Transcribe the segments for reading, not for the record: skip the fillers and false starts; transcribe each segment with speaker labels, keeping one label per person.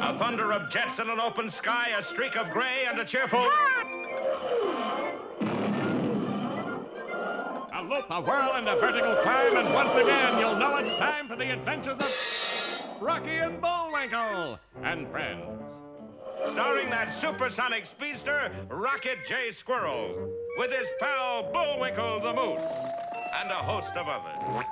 Speaker 1: A thunder of jets in an open sky, a streak of gray, and a cheerful...
Speaker 2: A loop, a whirl, and a vertical climb, and once again you'll know it's time for the adventures of Rocky and Bullwinkle and friends.
Speaker 1: Starring that supersonic speedster, Rocket J. Squirrel, with his pal Bullwinkle the Moose, and a host of others.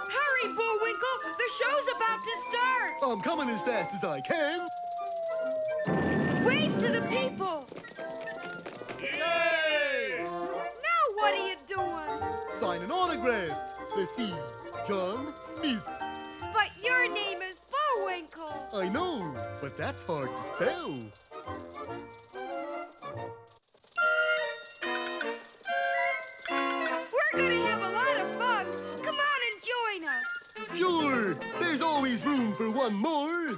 Speaker 3: Hurry, Bullwinkle! The show's about to start!
Speaker 4: I'm coming as fast as I can.
Speaker 3: Wave to the people!
Speaker 2: Yay!
Speaker 3: Now what are you doing?
Speaker 4: Signing autographs. Let's see. John Smith.
Speaker 3: But your name is Bullwinkle.
Speaker 4: I know, but that's hard to spell.
Speaker 3: We're gonna have a lot of fun. Come on and join us.
Speaker 4: Sure, there's always room for one more.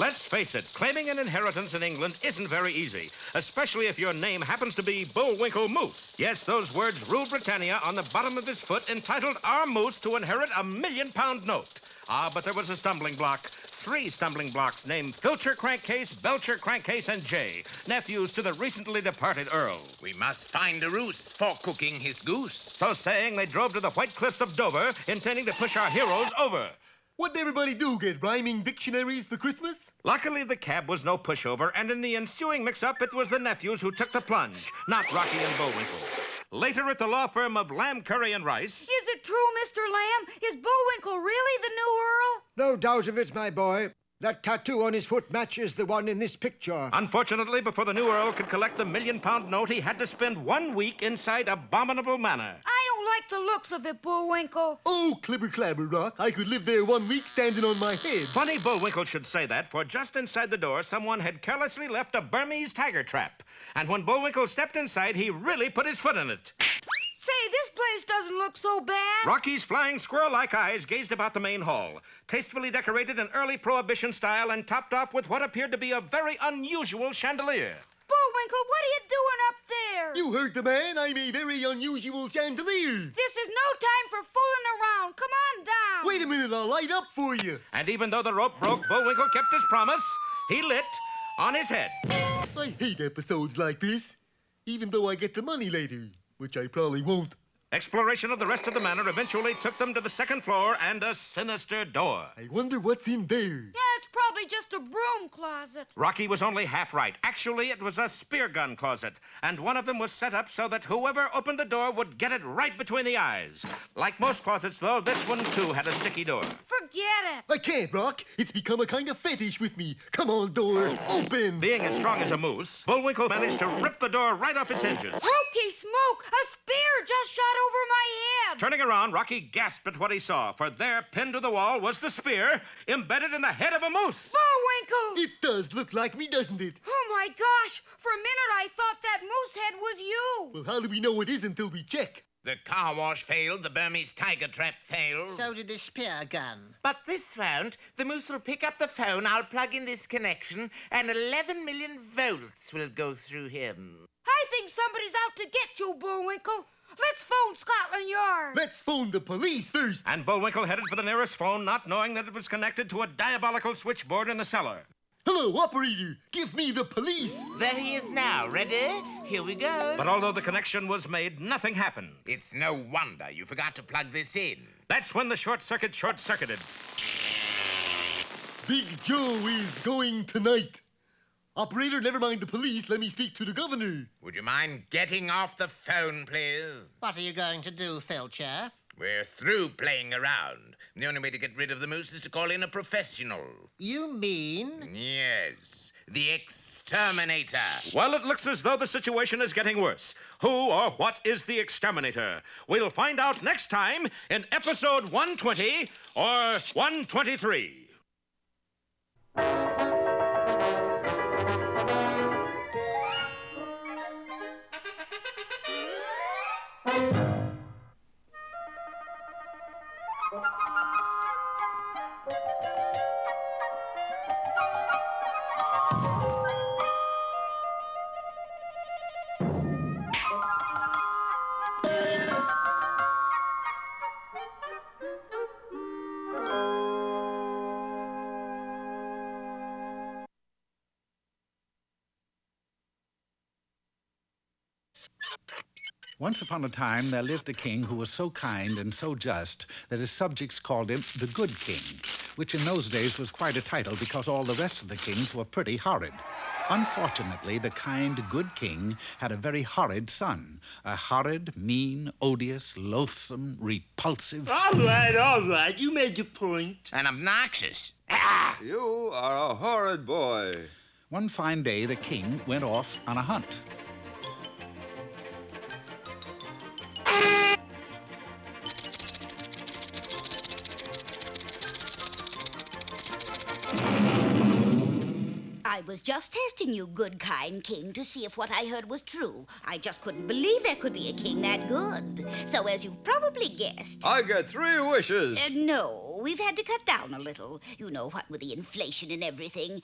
Speaker 1: Let's face it, claiming an inheritance in England isn't very easy, especially if your name happens to be Bullwinkle Moose. Yes, those words ruled Brittania on the bottom of his foot, entitled our moose to inherit a £1,000,000 note. Ah, but there was a stumbling block. 3 stumbling blocks named Filcher Crankcase, Belcher Crankcase, and Jay, nephews to the recently departed Earl.
Speaker 5: We must find a ruse for cooking his goose.
Speaker 1: So saying, they drove to the White Cliffs of Dover, intending to push our heroes over.
Speaker 4: What'd everybody do, get rhyming dictionaries for Christmas?
Speaker 1: Luckily, the cab was no pushover, and in the ensuing mix-up, it was the nephews who took the plunge, not Rocky and Bullwinkle. Later at the law firm of Lamb, Curry, and Rice...
Speaker 3: Is it true, Mr. Lamb? Is Bullwinkle really the new Earl?
Speaker 6: No doubt of it, my boy. That tattoo on his foot matches the one in this picture.
Speaker 1: Unfortunately, before the new Earl could collect the £1,000,000 note, he had to spend 1 week inside Abominable Manor.
Speaker 3: I don't like the looks of it, Bullwinkle.
Speaker 4: Oh, clibber clabber, Rock. I could live there 1 week standing on my head.
Speaker 1: Funny Bullwinkle should say that, for just inside the door, someone had carelessly left a Burmese tiger trap. And when Bullwinkle stepped inside, he really put his foot in it.
Speaker 3: Say, this place doesn't look so bad.
Speaker 1: Rocky's flying squirrel-like eyes gazed about the main hall, tastefully decorated in early Prohibition style and topped off with what appeared to be a very unusual chandelier.
Speaker 3: Bullwinkle, what are you doing up there?
Speaker 4: You heard the man. I'm a very unusual chandelier.
Speaker 3: This is no time for fooling around. Come on down.
Speaker 4: Wait a minute, I'll light up for you.
Speaker 1: And even though the rope broke, Bullwinkle kept his promise. He lit on his head.
Speaker 4: I hate episodes like this, even though I get the money later, which I probably won't.
Speaker 1: Exploration of the rest of the manor eventually took them to the 2nd floor and a sinister door.
Speaker 4: I wonder what's in there.
Speaker 3: Yeah, it's probably just a broom closet.
Speaker 1: Rocky was only half right. Actually, it was a spear gun closet, and one of them was set up so that whoever opened the door would get it right between the eyes. Like most closets, though, this one, too, had a sticky door.
Speaker 3: Forget it.
Speaker 4: I can't, Rock. It's become a kind of fetish with me. Come on, door. Open.
Speaker 1: Being as strong as a moose, Bullwinkle managed to rip the door right off its hinges.
Speaker 3: Hokey smoke! A spear just shot over my head.
Speaker 1: Turning around, Rocky gasped at what he saw, for there, pinned to the wall, was the spear, embedded in the head of a moose.
Speaker 3: Bullwinkle!
Speaker 4: It does look like me, doesn't it?
Speaker 3: Oh, my gosh. For a minute, I thought that moose head was you.
Speaker 4: Well, how do we know it is until we check?
Speaker 5: The car wash failed, the Burmese tiger trap failed.
Speaker 7: So did the spear gun.
Speaker 8: But this won't. The moose will pick up the phone, I'll plug in this connection, and 11 million volts will go through him.
Speaker 3: I think somebody's out to get you, Bullwinkle. Let's phone Scotland Yard.
Speaker 4: Let's phone the police first.
Speaker 1: And Bullwinkle headed for the nearest phone, not knowing that it was connected to a diabolical switchboard in the cellar.
Speaker 4: Hello, operator. Give me the police.
Speaker 8: There he is now. Ready? Here we go.
Speaker 1: But although the connection was made, nothing happened.
Speaker 5: It's no wonder you forgot to plug this in.
Speaker 1: That's when the short short-circuited.
Speaker 4: Big Joe is going tonight. Operator, never mind the police. Let me speak to the governor.
Speaker 5: Would you mind getting off the phone, please?
Speaker 7: What are you going to do, Filcher?
Speaker 5: We're through playing around. The only way to get rid of the moose is to call in a professional.
Speaker 8: You mean?
Speaker 5: Yes, the exterminator.
Speaker 1: Well, it looks as though the situation is getting worse. Who or what is the exterminator? We'll find out next time in episode 120 or 123.
Speaker 7: Once upon a time, there lived a king who was so kind and so just that his subjects called him the Good King, which in those days was quite a title because all the rest of the kings were pretty horrid. Unfortunately, the kind, good king had a very horrid son. A horrid, mean, odious, loathsome, repulsive...
Speaker 9: All right. You made your point.
Speaker 5: And obnoxious.
Speaker 10: You are a horrid boy.
Speaker 7: One fine day, the king went off on a hunt.
Speaker 3: I was just testing you, good, kind king, to see if what I heard was true. I just couldn't believe there could be a king that good. So as you've probably guessed...
Speaker 10: I get 3 wishes.
Speaker 3: No, we've had to cut down a little. You know, what with the inflation and everything.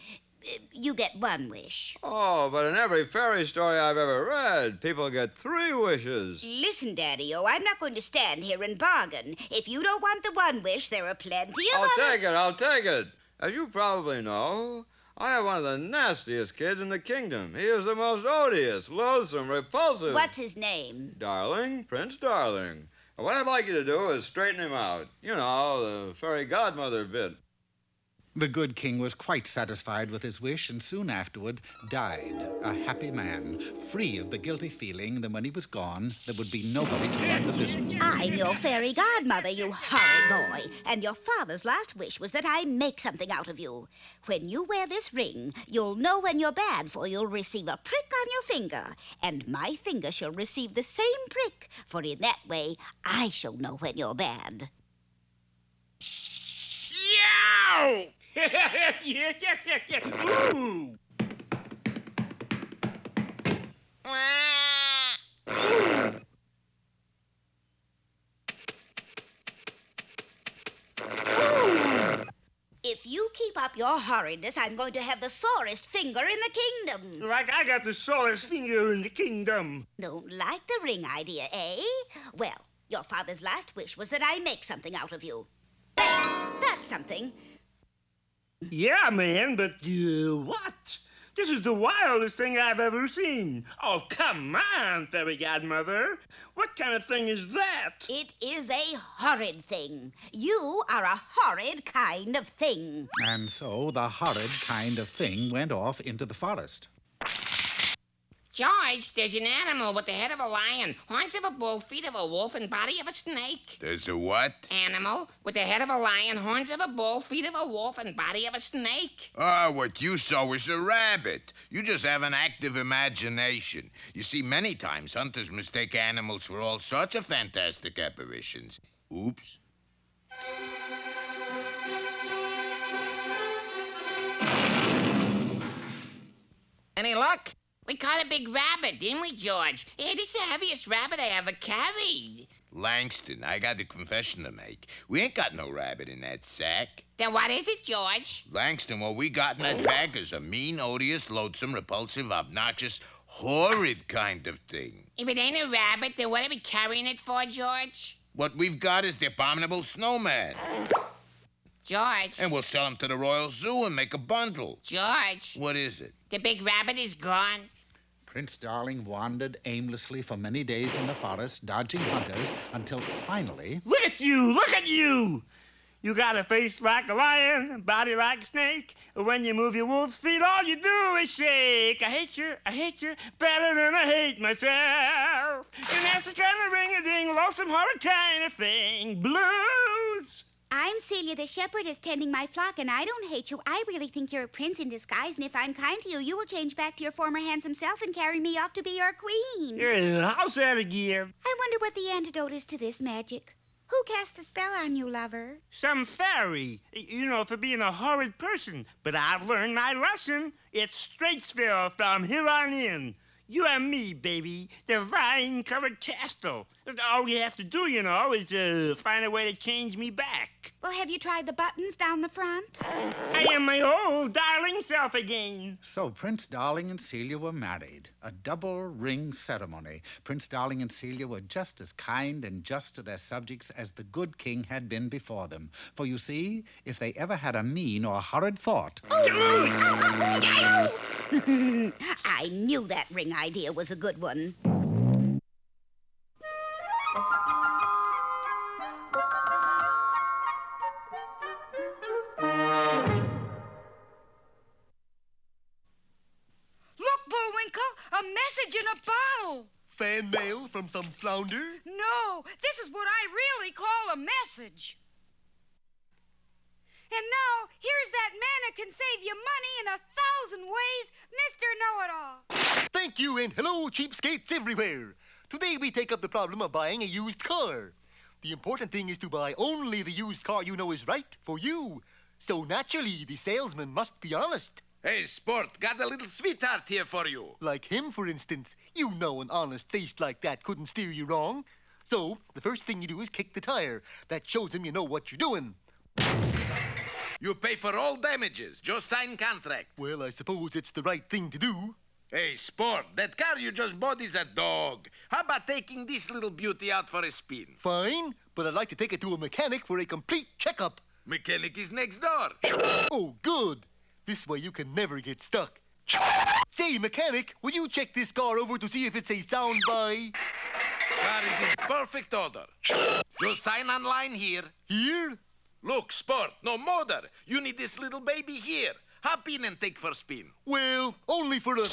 Speaker 3: You get 1 wish.
Speaker 10: Oh, but in every fairy story I've ever read, people get 3 wishes.
Speaker 3: Listen, Daddy-O, I'm not going to stand here and bargain. If you don't want the 1 wish, there are plenty of
Speaker 10: I'll take it. As you probably know, I have one of the nastiest kids in the kingdom. He is the most odious, loathsome, repulsive...
Speaker 3: What's his name?
Speaker 10: Darling, Prince Darling. And what I'd like you to do is straighten him out. You know, the fairy godmother bit.
Speaker 7: The good king was quite satisfied with his wish and soon afterward died, a happy man, free of the guilty feeling that when he was gone, there would be nobody to run the business.
Speaker 3: I'm your fairy godmother, you horrid boy. And your father's last wish was that I make something out of you. When you wear this ring, you'll know when you're bad, for you'll receive a prick on your finger. And my finger shall receive the same prick, for in that way, I shall know when you're bad.
Speaker 5: Yow!
Speaker 9: Ooh.
Speaker 3: If you keep up your horridness, I'm going to have the sorest finger in the kingdom.
Speaker 9: Like I got the sorest finger in the kingdom.
Speaker 3: Don't like the ring idea, eh? Well, your father's last wish was that I make something out of you. There, that's something.
Speaker 9: Yeah, man, but what? This is the wildest thing I've ever seen. Oh, come on, fairy godmother. What kind of thing is that?
Speaker 3: It is a horrid thing. You are a horrid kind of thing.
Speaker 7: And so the horrid kind of thing went off into the forest.
Speaker 11: George, there's an animal with the head of a lion, horns of a bull, feet of a wolf, and body of a snake.
Speaker 5: There's a what?
Speaker 11: Animal with the head of a lion, horns of a bull, feet of a wolf, and body of a snake.
Speaker 5: Ah, what you saw was a rabbit. You just have an active imagination. You see, many times hunters mistake animals for all sorts of fantastic apparitions. Oops.
Speaker 11: Any luck? We caught a big rabbit, didn't we, George? It is the heaviest rabbit I ever carried.
Speaker 5: Langston, I got a confession to make. We ain't got no rabbit in that sack.
Speaker 11: Then what is it, George?
Speaker 5: Langston, what we got in that bag is a mean, odious, loathsome, repulsive, obnoxious, horrid kind of thing.
Speaker 11: If it ain't a rabbit, then what are we carrying it for, George?
Speaker 5: What we've got is the abominable snowman.
Speaker 11: George.
Speaker 5: And we'll sell him to the Royal Zoo and make a bundle.
Speaker 11: George.
Speaker 5: What is it?
Speaker 11: The big rabbit is gone.
Speaker 7: Prince Darling wandered aimlessly for many days in the forest, dodging hunters, until finally...
Speaker 9: Look at you! Look at you! You got a face like a lion, body like a snake. When you move your wolf's feet, all you do is shake. I hate you, better than I hate myself. You're nasty kind of ring-a-ding, lonesome horror kind of thing. Blues.
Speaker 3: I'm Celia the shepherdess tending my flock, and I don't hate you. I really think you're a prince in disguise, and if I'm kind to you, you will change back to your former handsome self and carry me off to be your queen.
Speaker 9: How's that again?
Speaker 3: I wonder what the antidote is to this magic. Who cast the spell on you, lover?
Speaker 9: Some fairy, for being a horrid person. But I've learned my lesson. It's Straitsville from here on in. You and me, baby, the vine-covered castle. All we have to do, is find a way to change me back.
Speaker 3: Well, have you tried the buttons down the front?
Speaker 9: I am my old darling self again.
Speaker 7: So Prince Darling and Celia were married. A double ring ceremony. Prince Darling and Celia were just as kind and just to their subjects as the good king had been before them. For you see, if they ever had a mean or horrid thought...
Speaker 3: I knew that ring idea was a good one.
Speaker 12: Look, Bullwinkle, a message in a bottle.
Speaker 4: Fan mail from some flounder?
Speaker 12: No, this is what I really call a message. And now, here's that man who can save you money in 1,000 ways, Mr. Know-It-All.
Speaker 4: Thank you, and hello, cheapskates everywhere. Today we take up the problem of buying a used car. The important thing is to buy only the used car you know is right for you. So naturally, the salesman must be honest.
Speaker 5: Hey, sport, got a little sweetheart here for you.
Speaker 4: Like him, for instance. You know an honest face like that couldn't steer you wrong. So, the first thing you do is kick the tire. That shows him you know what you're doing.
Speaker 5: You pay for all damages. Just sign contract.
Speaker 4: Well, I suppose it's the right thing to do.
Speaker 5: Hey, sport, that car you just bought is a dog. How about taking this little beauty out for a spin?
Speaker 4: Fine, but I'd like to take it to a mechanic for a complete checkup.
Speaker 5: Mechanic is next door.
Speaker 4: Oh, good. This way you can never get stuck. Say, mechanic, will you check this car over to see if it's a sound buy?
Speaker 5: Car is in perfect order. Just sign online here.
Speaker 4: Here?
Speaker 5: Look, sport, no motor. You need this little baby here. Hop in and take for spin.
Speaker 4: Well, only for a...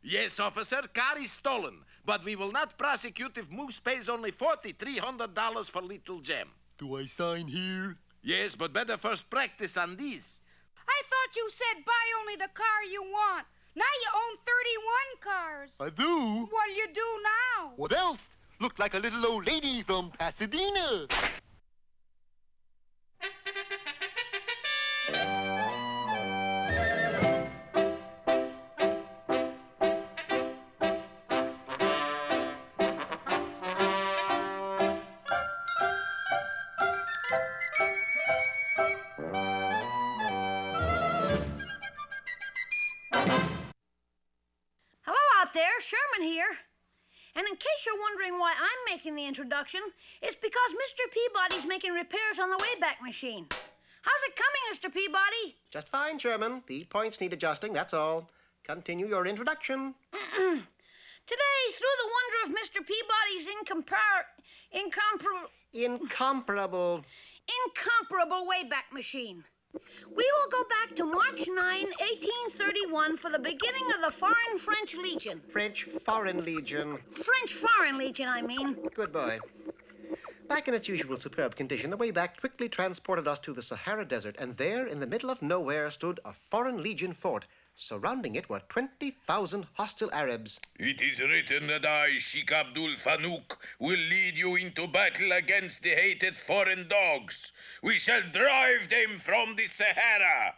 Speaker 5: Yes, officer, car is stolen. But we will not prosecute if Moose pays only $4,300 for little gem.
Speaker 4: Do I sign here?
Speaker 5: Yes, but better first practice on this.
Speaker 12: I thought you said buy only the car you want. Now you own 31 cars.
Speaker 4: I do?
Speaker 12: What'll you do now?
Speaker 4: What else? Look like a little old lady from Pasadena.
Speaker 13: Sherman here. And in case you're wondering why I'm making the introduction, it's because Mr. Peabody's making repairs on the Wayback Machine. How's it coming, Mr. Peabody?
Speaker 14: Just fine, Sherman. The points need adjusting, that's all. Continue your introduction.
Speaker 13: Today, through the wonder of Mr. Peabody's incomparable Wayback Machine, we will go back to March 9, 1831 for the beginning of the Foreign French Legion.
Speaker 14: French Foreign Legion.
Speaker 13: French Foreign Legion, I mean.
Speaker 14: Good boy. Back in its usual superb condition, the Wayback quickly transported us to the Sahara Desert, and there, in the middle of nowhere, stood a Foreign Legion fort. Surrounding it were 20,000 hostile Arabs.
Speaker 5: It is written that I, Sheikh Abdul Fanuq, will lead you into battle against the hated foreign dogs. We shall drive them from the Sahara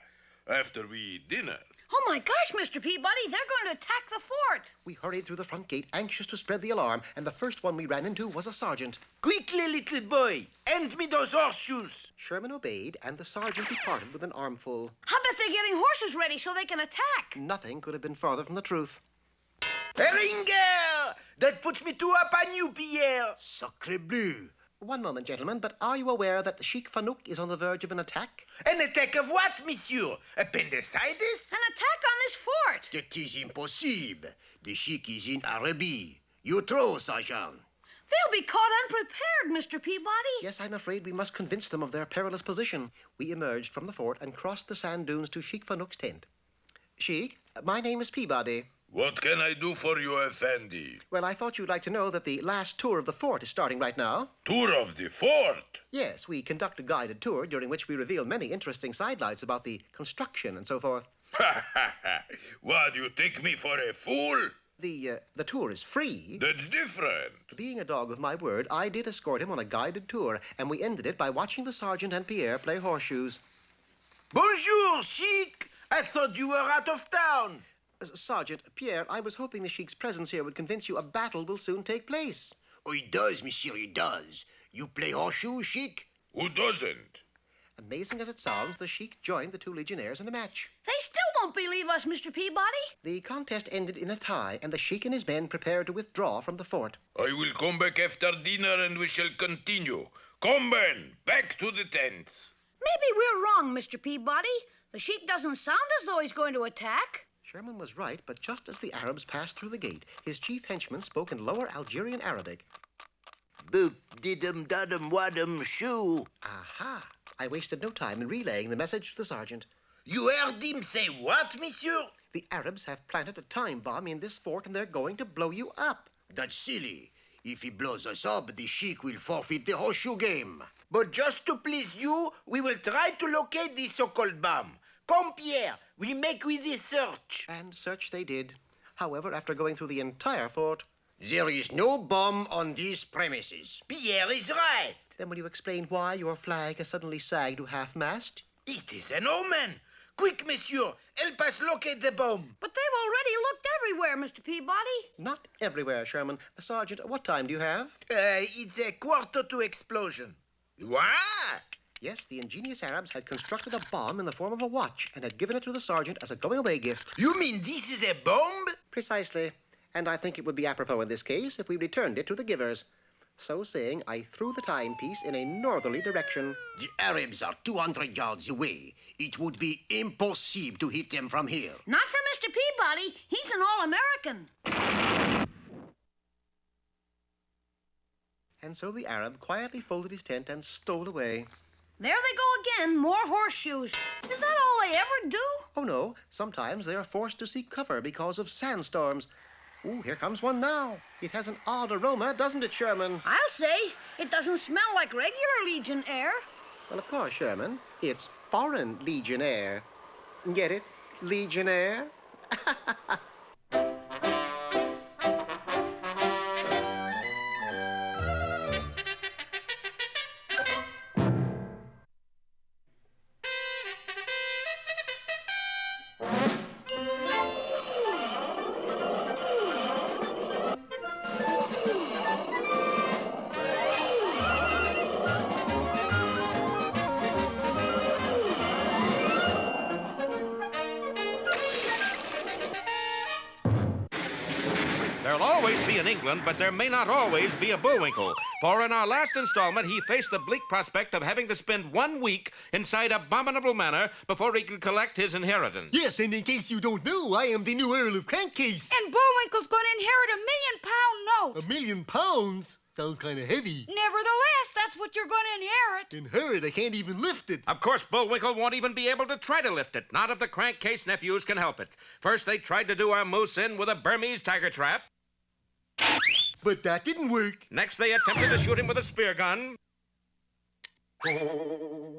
Speaker 5: after we eat dinner.
Speaker 13: Oh, my gosh, Mr. Peabody, they're going to attack the fort.
Speaker 14: We hurried through the front gate, anxious to spread the alarm, and the first one we ran into was a sergeant.
Speaker 8: Quickly, little boy, hand me those horseshoes.
Speaker 14: Sherman obeyed, and the sergeant departed with an armful.
Speaker 13: How about they getting horses ready so they can attack?
Speaker 14: Nothing could have been farther from the truth.
Speaker 8: Ringer! That puts me two up on you, Pierre.
Speaker 14: Sacre bleu. One moment, gentlemen, but are you aware that Sheikh Fanuq is on the verge of an attack?
Speaker 8: An attack of what, monsieur? Appendicitis?
Speaker 13: An attack on this fort.
Speaker 15: That is impossible. The Sheikh is in Araby. You throw, Sergeant.
Speaker 13: They'll be caught unprepared, Mr. Peabody.
Speaker 14: Yes, I'm afraid we must convince them of their perilous position. We emerged from the fort and crossed the sand dunes to Sheik Fanuc's tent. Sheik, my name is Peabody.
Speaker 5: What can I do for you, Effendi?
Speaker 14: Well, I thought you'd like to know that the last tour of the fort is starting right now.
Speaker 5: Tour of the fort?
Speaker 14: Yes, we conduct a guided tour during which we reveal many interesting sidelights about the construction and so forth.
Speaker 5: Ha ha ha! What, you take me for a fool?
Speaker 14: The tour is free.
Speaker 5: That's different.
Speaker 14: Being a dog of my word, I did escort him on a guided tour, and we ended it by watching the sergeant and Pierre play horseshoes.
Speaker 8: Bonjour, Sheik. I thought you were out of town.
Speaker 14: Sergeant, Pierre, I was hoping the Sheik's presence here would convince you a battle will soon take place.
Speaker 15: Oh, it does, monsieur, it does. You play horseshoes, Sheik?
Speaker 5: Who doesn't?
Speaker 14: Amazing as it sounds, the Sheik joined the two legionnaires in a match.
Speaker 13: They still won't believe us, Mr. Peabody.
Speaker 14: The contest ended in a tie, and the Sheik and his men prepared to withdraw from the fort.
Speaker 5: I will come back after dinner and we shall continue. Come, men, back to the tents.
Speaker 13: Maybe we're wrong, Mr. Peabody. The Sheik doesn't sound as though he's going to attack.
Speaker 14: Sherman was right, but just as the Arabs passed through the gate, his chief henchman spoke in lower Algerian Arabic.
Speaker 15: Boop, didum, dadum, wadum, shoo.
Speaker 14: Aha! I wasted no time in relaying the message to the sergeant.
Speaker 15: You heard him say what, monsieur?
Speaker 14: The Arabs have planted a time bomb in this fort, and they're going to blow you up.
Speaker 15: That's silly. If he blows us up, the Sheik will forfeit the horseshoe game.
Speaker 8: But just to please you, we will try to locate the so-called bomb. Come, Pierre, we make with the search.
Speaker 14: And search they did. However, after going through the entire fort...
Speaker 15: There is no bomb on these premises.
Speaker 8: Pierre is right.
Speaker 14: Then will you explain why your flag has suddenly sagged to half-mast?
Speaker 8: It is an omen. Quick, monsieur, help us locate the bomb.
Speaker 13: But they've already looked everywhere, Mr. Peabody.
Speaker 14: Not everywhere, Sherman. Sergeant, what time do you have?
Speaker 8: It's 1:45 explosion. What?
Speaker 14: Yes, the ingenious Arabs had constructed a bomb in the form of a watch and had given it to the sergeant as a going-away gift.
Speaker 8: You mean this is a bomb?
Speaker 14: Precisely. And I think it would be apropos in this case if we returned it to the givers. So saying, I threw the timepiece in a northerly direction.
Speaker 15: The Arabs are 200 yards away. It would be impossible to hit them from here.
Speaker 13: Not for Mr. Peabody. He's an all-American.
Speaker 14: And so the Arab quietly folded his tent and stole away.
Speaker 13: There they go again, more horseshoes. Is that all they ever do?
Speaker 14: Oh, no. Sometimes they are forced to seek cover because of sandstorms. Ooh, here comes one now. It has an odd aroma, doesn't it, Sherman?
Speaker 13: I'll say. It doesn't smell like regular Legion air.
Speaker 14: Well, of course, Sherman. It's foreign Legion air. Get it? Legion air?
Speaker 1: There'll always be an England, but there may not always be a Bullwinkle. For in our last installment, he faced the bleak prospect of having to spend 1 week inside Abominable Manor before he could collect his inheritance.
Speaker 4: Yes, and in case you don't know, I am the new Earl of Crankcase.
Speaker 12: And Bullwinkle's going to inherit a £1 million note.
Speaker 4: £1 million? Sounds kind of heavy.
Speaker 12: Nevertheless, that's what you're going to inherit.
Speaker 4: Inherit? I can't even lift it.
Speaker 1: Of course, Bullwinkle won't even be able to try to lift it. Not if the Crankcase nephews can help it. First, they tried to do our moose in with a Burmese tiger trap.
Speaker 4: But that didn't work.
Speaker 1: Next, they attempted to shoot him with a spear gun.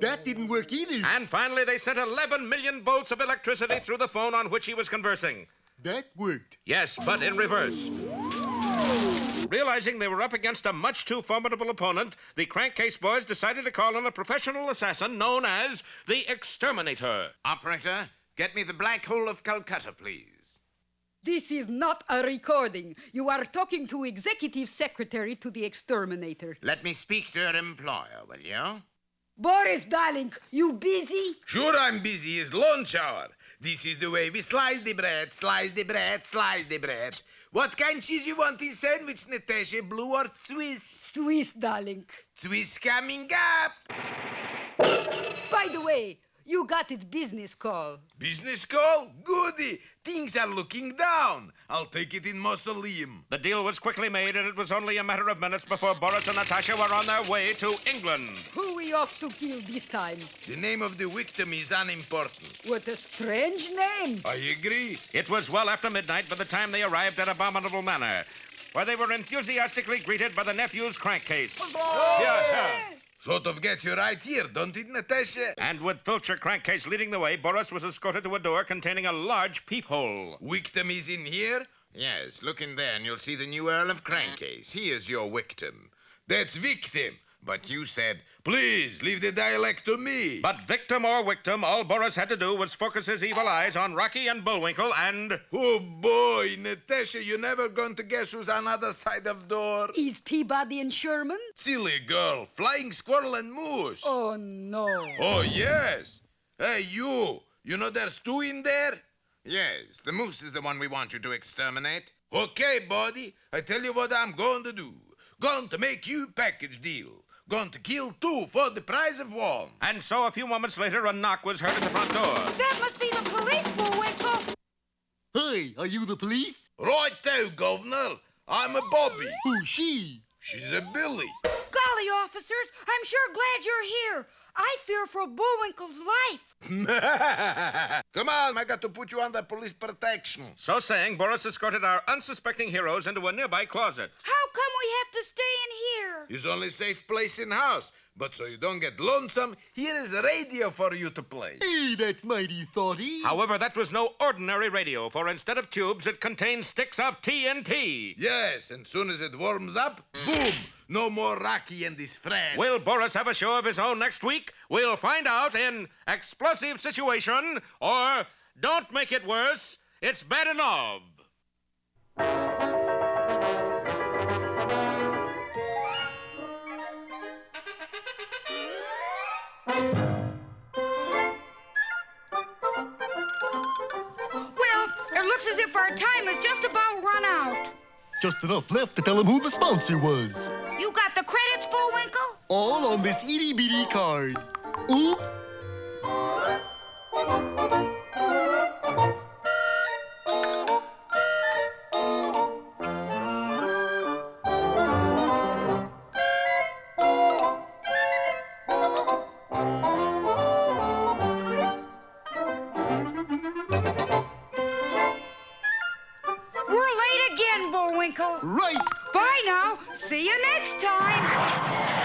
Speaker 4: That didn't work either.
Speaker 1: And finally, they sent 11 million volts of electricity through the phone on which he was conversing.
Speaker 4: That worked.
Speaker 1: Yes, but in reverse. Realizing they were up against a much too formidable opponent, the Crankcase boys decided to call on a professional assassin known as the Exterminator.
Speaker 16: Operator, get me the Black Hole of Calcutta, please.
Speaker 17: This is not a recording. You are talking to Executive Secretary to the Exterminator.
Speaker 16: Let me speak to your employer, will you?
Speaker 17: Boris, darling, you busy?
Speaker 5: Sure I'm busy. It's lunch hour. This is the way we slice the bread, slice the bread, slice the bread. What kind cheese you want in sandwich, Natasha? Blue or Swiss?
Speaker 17: Swiss, darling.
Speaker 5: Swiss coming up.
Speaker 17: By the way, You got it business call.
Speaker 5: Business call? Goody. Things are looking down. I'll take it in mausoleum.
Speaker 1: The deal was quickly made, and it was only a matter of minutes before Boris and Natasha were on their way to England.
Speaker 17: Who we off to kill this time?
Speaker 5: The name of the victim is unimportant.
Speaker 17: What a strange name.
Speaker 5: I agree.
Speaker 1: It was well after midnight by the time they arrived at Abominable Manor, where they were enthusiastically greeted by the nephew's crankcase. Yeah.
Speaker 5: Sort of gets you right here, don't it, Natasha?
Speaker 1: And with Filcher Crankcase leading the way, Boris was escorted to a door containing a large peephole.
Speaker 5: Victim is in here? Yes, look in there and you'll see the new Earl of Crankcase. He is your victim. That's victim. But you said, please, leave the dialect to me.
Speaker 1: But victim or victim, all Boris had to do was focus his evil eyes on Rocky and Bullwinkle and...
Speaker 5: Oh, boy, Natasha, you're never going to guess who's on the other side of the door.
Speaker 17: Is Peabody and Sherman?
Speaker 5: Silly girl, Flying Squirrel and Moose.
Speaker 17: Oh, no.
Speaker 5: Oh, yes. Hey, you. You know there's two in there? Yes, the Moose is the one we want you to exterminate. Okay, buddy, I tell you what I'm going to do. Going to make you a package deal. Going to kill two for the price of one.
Speaker 1: And so a few moments later, a knock was heard at the front door.
Speaker 12: That must be the police, Bullwinkle.
Speaker 4: Hey, are you the police?
Speaker 5: Right now, Governor. I'm a Bobby.
Speaker 4: Who's she?
Speaker 5: She's a Billy.
Speaker 12: Golly, officers, I'm sure glad you're here. I fear for Bullwinkle's life.
Speaker 5: Come on, I got to put you under police protection.
Speaker 1: So saying, Boris escorted our unsuspecting heroes into a nearby closet.
Speaker 12: How come we have to stay in here?
Speaker 5: It's only safe place in house. But so you don't get lonesome, here is a radio for you to play.
Speaker 4: Hey, that's mighty thoughty.
Speaker 1: However, that was no ordinary radio, for instead of tubes, it contained sticks of TNT.
Speaker 5: Yes, and soon as it warms up, boom! No more Rocky and his friends.
Speaker 1: Will Boris have a show of his own next week? We'll find out in Explosive Situation or Don't Make It Worse, It's Bad Enough.
Speaker 12: Well, it looks as if our time is just about run out.
Speaker 4: Just enough left to tell him who the sponsor was.
Speaker 12: You got the credits, Bullwinkle?
Speaker 4: All on this itty-bitty card. Ooh.
Speaker 12: We're late again, Bullwinkle.
Speaker 4: Right.
Speaker 12: Bye now. See you next time.